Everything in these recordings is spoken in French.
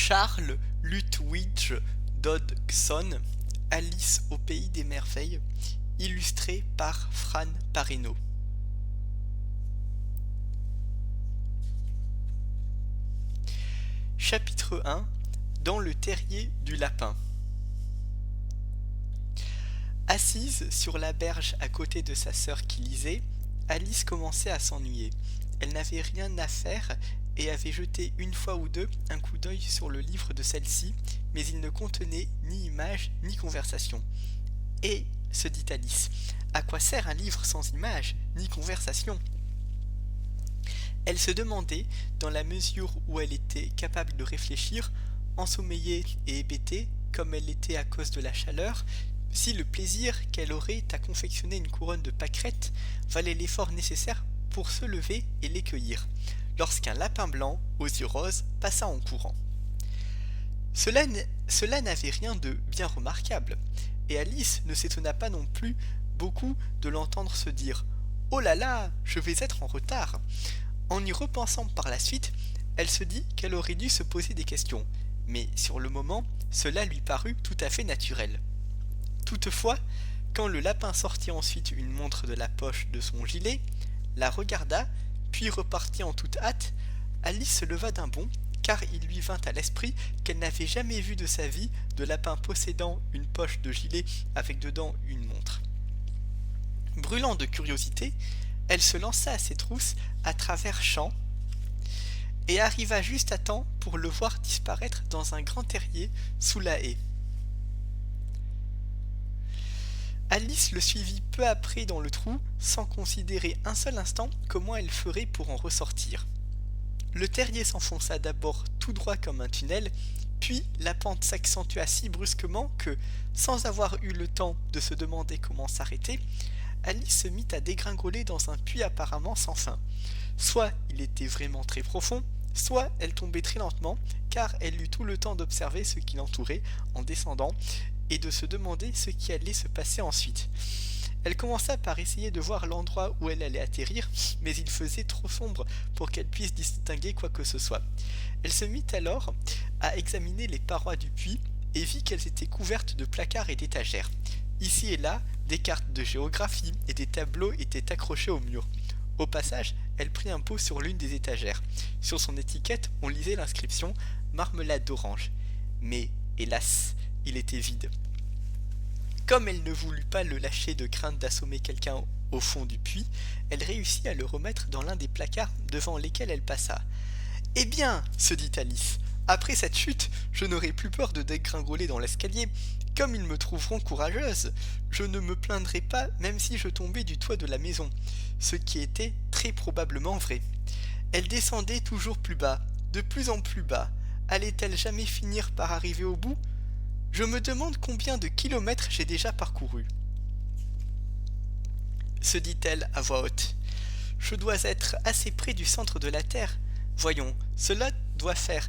Charles Lutwidge Dodgson, Alice au pays des merveilles, illustré par Fran Parino. Chapitre 1. Dans le terrier du lapin. Assise sur la berge à côté de sa sœur qui lisait, Alice commençait à s'ennuyer. Elle n'avait rien à faire et avait jeté une fois ou deux un coup d'œil sur le livre de celle-ci, mais il ne contenait ni images ni conversation. « Et, se dit Alice, à quoi sert un livre sans images ni conversation ?» Elle se demandait, dans la mesure où elle était capable de réfléchir, ensommeillée et hébétée, comme elle l'était à cause de la chaleur, si le plaisir qu'elle aurait à confectionner une couronne de pâquerettes valait l'effort nécessaire pour se lever et les cueillir, lorsqu'un lapin blanc aux yeux roses passa en courant. Cela n'avait rien de bien remarquable, et Alice ne s'étonna pas non plus beaucoup de l'entendre se dire « Oh là là, je vais être en retard !» En y repensant par la suite, elle se dit qu'elle aurait dû se poser des questions, mais sur le moment, cela lui parut tout à fait naturel. Toutefois, quand le lapin sortit ensuite une montre de la poche de son gilet, la regarda, puis repartit en toute hâte, Alice se leva d'un bond, car il lui vint à l'esprit qu'elle n'avait jamais vu de sa vie de lapin possédant une poche de gilet avec dedans une montre. Brûlant de curiosité, elle se lança à ses trousses à travers champs et arriva juste à temps pour le voir disparaître dans un grand terrier sous la haie. Alice le suivit peu après dans le trou, sans considérer un seul instant comment elle ferait pour en ressortir. Le terrier s'enfonça d'abord tout droit comme un tunnel, puis la pente s'accentua si brusquement que, sans avoir eu le temps de se demander comment s'arrêter, Alice se mit à dégringoler dans un puits apparemment sans fin. Soit il était vraiment très profond, soit elle tombait très lentement, car elle eut tout le temps d'observer ce qui l'entourait en descendant et de se demander ce qui allait se passer ensuite. Elle commença par essayer de voir l'endroit où elle allait atterrir, mais il faisait trop sombre pour qu'elle puisse distinguer quoi que ce soit. Elle se mit alors à examiner les parois du puits et vit qu'elles étaient couvertes de placards et d'étagères. Ici et là, des cartes de géographie et des tableaux étaient accrochés au mur. Au passage, elle prit un pot sur l'une des étagères. Sur son étiquette, on lisait l'inscription « Marmelade d'orange ». Mais, hélas, il était vide. Comme elle ne voulut pas le lâcher de crainte d'assommer quelqu'un au fond du puits, elle réussit à le remettre dans l'un des placards devant lesquels elle passa. « Eh bien, se dit Alice, après cette chute, je n'aurai plus peur de dégringoler dans l'escalier. Comme ils me trouveront courageuse, je ne me plaindrai pas même si je tombais du toit de la maison, ce qui était très probablement vrai. » Elle descendait toujours plus bas, de plus en plus bas. Allait-elle jamais finir par arriver au bout ? Je me demande combien de kilomètres j'ai déjà parcouru. Se dit-elle à voix haute. Je dois être assez près du centre de la Terre. Voyons, cela doit faire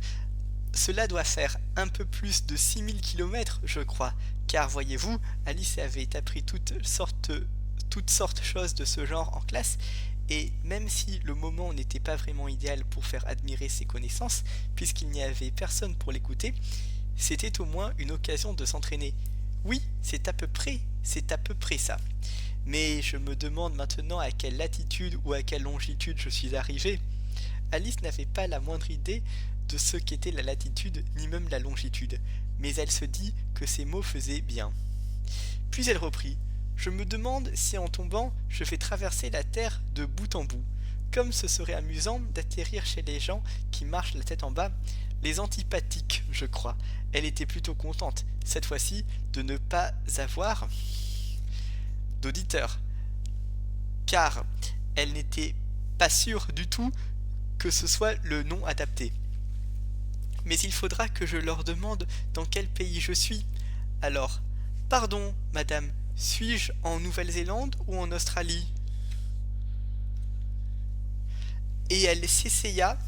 un peu plus de 6000 km, je crois, car voyez-vous, Alice avait appris toutes sortes de choses de ce genre en classe, et même si le moment n'était pas vraiment idéal pour faire admirer ses connaissances, puisqu'il n'y avait personne pour l'écouter, c'était au moins une occasion de s'entraîner. Oui, c'est à peu près ça. Mais je me demande maintenant à quelle latitude ou à quelle longitude je suis arrivé. Alice n'avait pas la moindre idée de ce qu'était la latitude ni même la longitude, mais elle se dit que ces mots faisaient bien. Puis elle reprit. Je me demande si en tombant, je vais traverser la terre de bout en bout. Comme ce serait amusant d'atterrir chez les gens qui marchent la tête en bas, les antipathiques, je crois. Elle était plutôt contente, cette fois-ci, de ne pas avoir d'auditeurs, car elle n'était pas sûre du tout que ce soit le nom adapté. Mais il faudra que je leur demande dans quel pays je suis. Alors, pardon, madame, suis-je en Nouvelle-Zélande ou en Australie ? Et elle s'essaya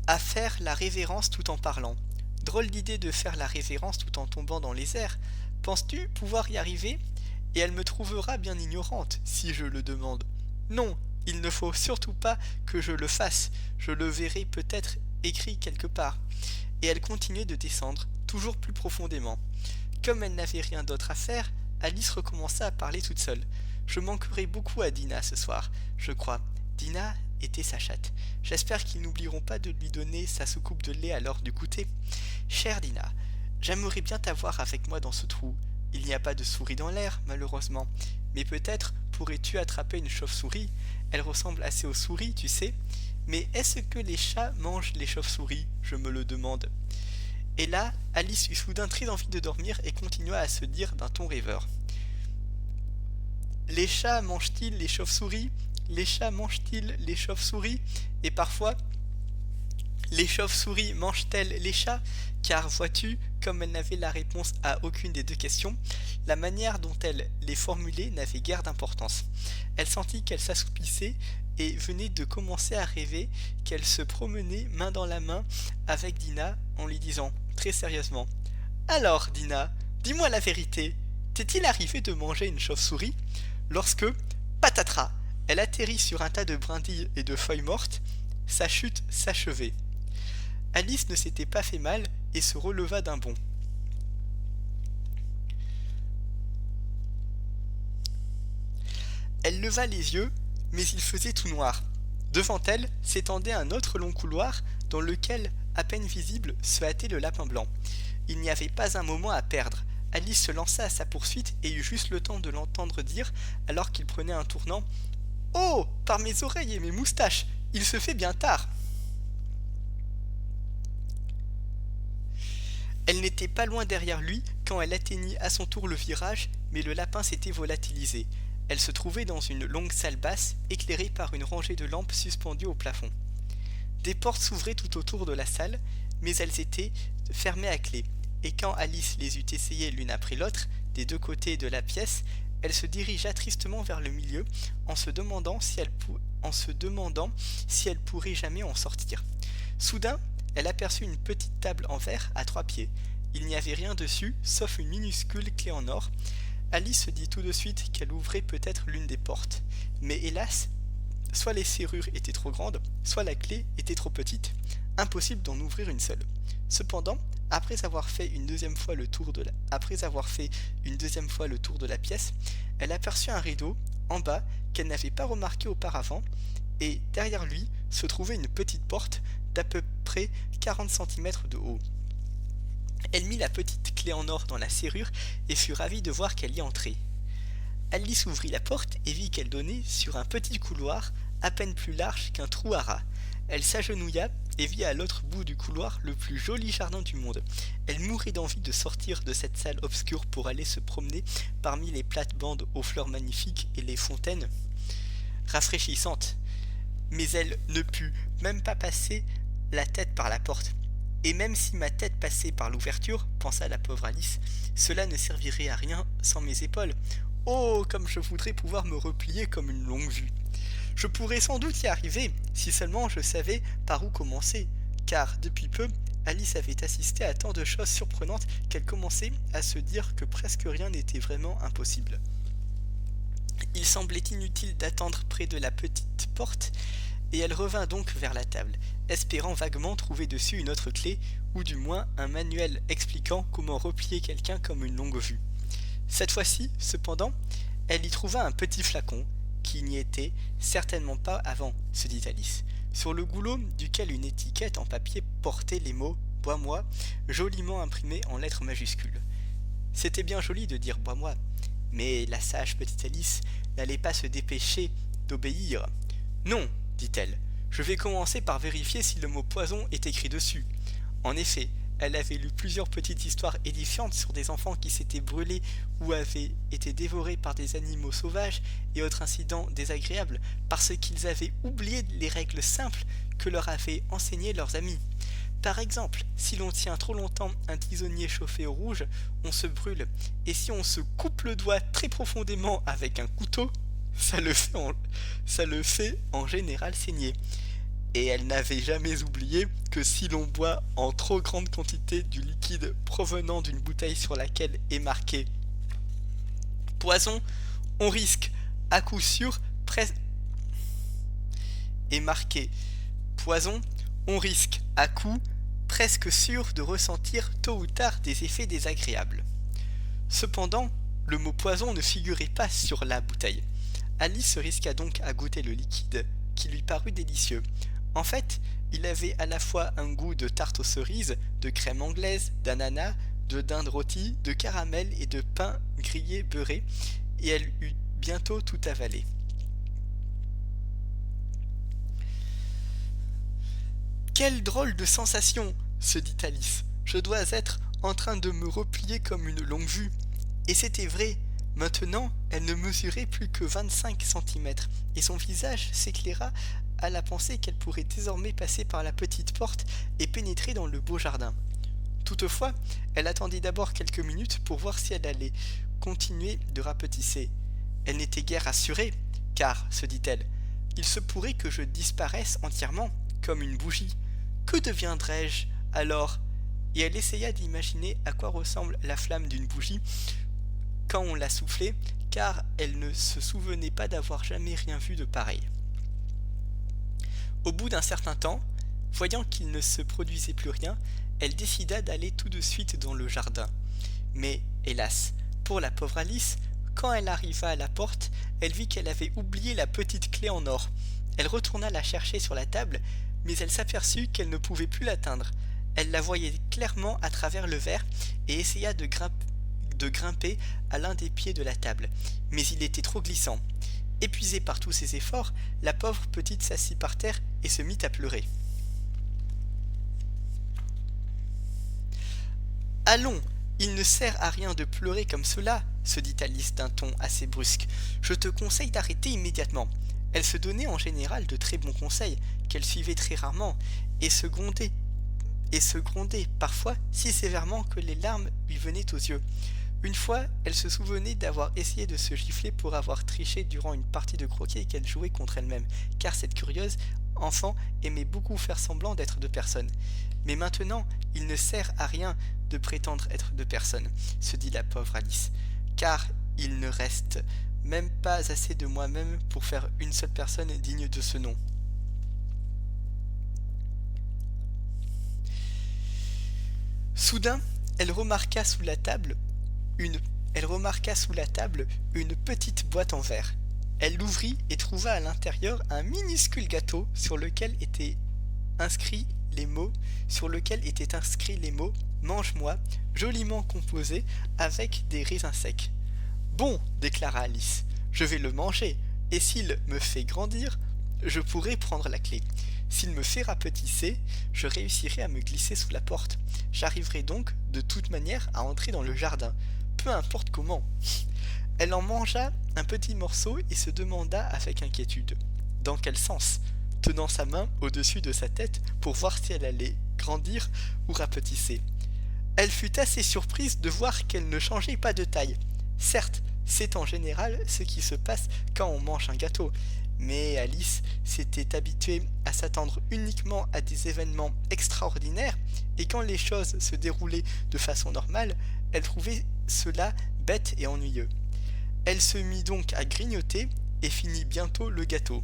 à faire la révérence tout en parlant. Drôle d'idée de faire la révérence tout en tombant dans les airs. Penses-tu pouvoir y arriver ? Et elle me trouvera bien ignorante si je le demande. Non, il ne faut surtout pas que je le fasse. Je le verrai peut-être écrit quelque part. Et elle continuait de descendre, toujours plus profondément. Comme elle n'avait rien d'autre à faire, Alice recommença à parler toute seule. Je manquerai beaucoup à Dina ce soir, je crois. Dina était sa chatte. J'espère qu'ils n'oublieront pas de lui donner sa soucoupe de lait à l'heure du goûter. Chère Dina, j'aimerais bien t'avoir avec moi dans ce trou. Il n'y a pas de souris dans l'air, malheureusement. Mais peut-être pourrais-tu attraper une chauve-souris. Elle ressemble assez aux souris, tu sais. Mais est-ce que les chats mangent les chauves-souris? Je me le demande. Et là, Alice eut soudain très envie de dormir et continua à se dire d'un ton rêveur. Les chats mangent-ils les chauves-souris? Les chats mangent-ils les chauves-souris? Et parfois, les chauves-souris mangent-elles les chats? Car vois-tu, comme elle n'avait la réponse à aucune des deux questions, la manière dont elle les formulait n'avait guère d'importance. Elle sentit qu'elle s'assoupissait et venait de commencer à rêver qu'elle se promenait main dans la main avec Dina en lui disant très sérieusement: Alors, Dina, dis-moi la vérité, t'est-il arrivé de manger une chauve-souris? Lorsque, patatras, elle atterrit sur un tas de brindilles et de feuilles mortes, sa chute s'achevait. Alice ne s'était pas fait mal et se releva d'un bond. Elle leva les yeux, mais il faisait tout noir. Devant elle s'étendait un autre long couloir dans lequel, à peine visible, se hâtait le lapin blanc. Il n'y avait pas un moment à perdre. Alice se lança à sa poursuite et eut juste le temps de l'entendre dire, alors qu'il prenait un tournant: « Oh, par mes oreilles et mes moustaches, il se fait bien tard !» Elle n'était pas loin derrière lui quand elle atteignit à son tour le virage, mais le lapin s'était volatilisé. Elle se trouvait dans une longue salle basse, éclairée par une rangée de lampes suspendues au plafond. Des portes s'ouvraient tout autour de la salle, mais elles étaient fermées à clé, et quand Alice les eut essayées l'une après l'autre, des deux côtés de la pièce, elle se dirigea tristement vers le milieu, en se demandant si elle pourrait jamais en sortir. Soudain, elle aperçut une petite table en verre à 3 pieds. Il n'y avait rien dessus, sauf une minuscule clé en or. Alice se dit tout de suite qu'elle ouvrait peut-être l'une des portes. Mais hélas, soit les serrures étaient trop grandes, soit la clé était trop petite. Impossible d'en ouvrir une seule. Cependant, après avoir fait une deuxième fois le tour de la pièce, elle aperçut un rideau en bas qu'elle n'avait pas remarqué auparavant, et derrière lui se trouvait une petite porte d'à peu près 40 cm de haut. Elle mit la petite clé en or dans la serrure et fut ravie de voir qu'elle y entrait. Alice ouvrit la porte et vit qu'elle donnait sur un petit couloir à peine plus large qu'un trou à rats. Elle s'agenouilla et vit à l'autre bout du couloir le plus joli jardin du monde. Elle mourait d'envie de sortir de cette salle obscure pour aller se promener parmi les plates-bandes aux fleurs magnifiques et les fontaines rafraîchissantes. Mais elle ne put même pas passer la tête par la porte. Et même si ma tête passait par l'ouverture, pensa la pauvre Alice, cela ne servirait à rien sans mes épaules. Oh, comme je voudrais pouvoir me replier comme une longue vue. Je pourrais sans doute y arriver, si seulement je savais par où commencer, car depuis peu, Alice avait assisté à tant de choses surprenantes qu'elle commençait à se dire que presque rien n'était vraiment impossible. Il semblait inutile d'attendre près de la petite porte, et elle revint donc vers la table, espérant vaguement trouver dessus une autre clé, ou du moins un manuel expliquant comment replier quelqu'un comme une longue vue. Cette fois-ci, cependant, elle y trouva un petit flacon, qui n'y était certainement pas avant, se dit Alice, sur le goulot duquel une étiquette en papier portait les mots « Bois-moi » joliment imprimés en lettres majuscules. C'était bien joli de dire « Bois-moi », mais la sage petite Alice n'allait pas se dépêcher d'obéir. « Non », dit-elle, « je vais commencer par vérifier si le mot poison est écrit dessus. » En effet, elle avait lu plusieurs petites histoires édifiantes sur des enfants qui s'étaient brûlés ou avaient été dévorés par des animaux sauvages et autres incidents désagréables parce qu'ils avaient oublié les règles simples que leur avaient enseignées leurs amis. Par exemple, si l'on tient trop longtemps un tisonnier chauffé au rouge, on se brûle, et si on se coupe le doigt très profondément avec un couteau, ça le fait en général saigner. Et elle n'avait jamais oublié que si l'on boit en trop grande quantité du liquide provenant d'une bouteille sur laquelle est marqué « Poison », on risque à coup sûr « Poison », On risque, à coup, presque sûr de ressentir tôt ou tard des effets désagréables. Cependant, le mot poison ne figurait pas sur la bouteille. Alice se risqua donc à goûter le liquide, qui lui parut délicieux. En fait, il avait à la fois un goût de tarte aux cerises, de crème anglaise, d'ananas, de dinde rôtie, de caramel et de pain grillé beurré, et elle eut bientôt tout avalé. Quelle drôle de sensation, se dit Alice. Je dois être en train de me replier comme une longue-vue. Et c'était vrai. Maintenant, elle ne mesurait plus que 25 centimètres, et son visage s'éclaira à la pensée qu'elle pourrait désormais passer par la petite porte et pénétrer dans le beau jardin. Toutefois, elle attendit d'abord quelques minutes pour voir si elle allait continuer de rapetisser. Elle n'était guère assurée, car, se dit-elle, il se pourrait que je disparaisse entièrement, comme une bougie. Que deviendrais-je alors? Et elle essaya d'imaginer à quoi ressemble la flamme d'une bougie quand on l'a soufflée, car elle ne se souvenait pas d'avoir jamais rien vu de pareil. Au bout d'un certain temps, voyant qu'il ne se produisait plus rien, elle décida d'aller tout de suite dans le jardin. Mais, hélas, pour la pauvre Alice, quand elle arriva à la porte, elle vit qu'elle avait oublié la petite clé en or. Elle retourna la chercher sur la table, mais elle s'aperçut qu'elle ne pouvait plus l'atteindre. Elle la voyait clairement à travers le verre et essaya de grimper à l'un des pieds de la table, mais il était trop glissant. Épuisée par tous ses efforts, la pauvre petite s'assit par terre et se mit à pleurer. « Allons, il ne sert à rien de pleurer comme cela, se dit Alice d'un ton assez brusque. Je te conseille d'arrêter immédiatement. » Elle se donnait en général de très bons conseils, qu'elle suivait très rarement, et se grondait parfois si sévèrement que les larmes lui venaient aux yeux. Une fois, elle se souvenait d'avoir essayé de se gifler pour avoir triché durant une partie de croquet qu'elle jouait contre elle-même, car cette curieuse enfant aimait beaucoup faire semblant d'être de personne. Mais maintenant, il ne sert à rien de prétendre être de personne, se dit la pauvre Alice, car il ne reste même pas assez de moi-même pour faire une seule personne digne de ce nom. Soudain, elle remarqua sous la table une petite boîte en verre. Elle l'ouvrit et trouva à l'intérieur un minuscule gâteau sur lequel étaient inscrits les mots Mange-moi, joliment composés avec des raisins secs. Bon, déclara Alice, je vais le manger, et s'il me fait grandir, je pourrai prendre la clé. S'il me fait rapetisser, je réussirai à me glisser sous la porte. J'arriverai donc, de toute manière, à entrer dans le jardin, peu importe comment. Elle en mangea un petit morceau et se demanda avec inquiétude. Dans quel sens? Tenant sa main au-dessus de sa tête pour voir si elle allait grandir ou rapetisser. Elle fut assez surprise de voir qu'elle ne changeait pas de taille. Certes, c'est en général ce qui se passe quand on mange un gâteau, mais Alice s'était habituée à s'attendre uniquement à des événements extraordinaires, et quand les choses se déroulaient de façon normale, elle trouvait cela bête et ennuyeux. Elle se mit donc à grignoter et finit bientôt le gâteau.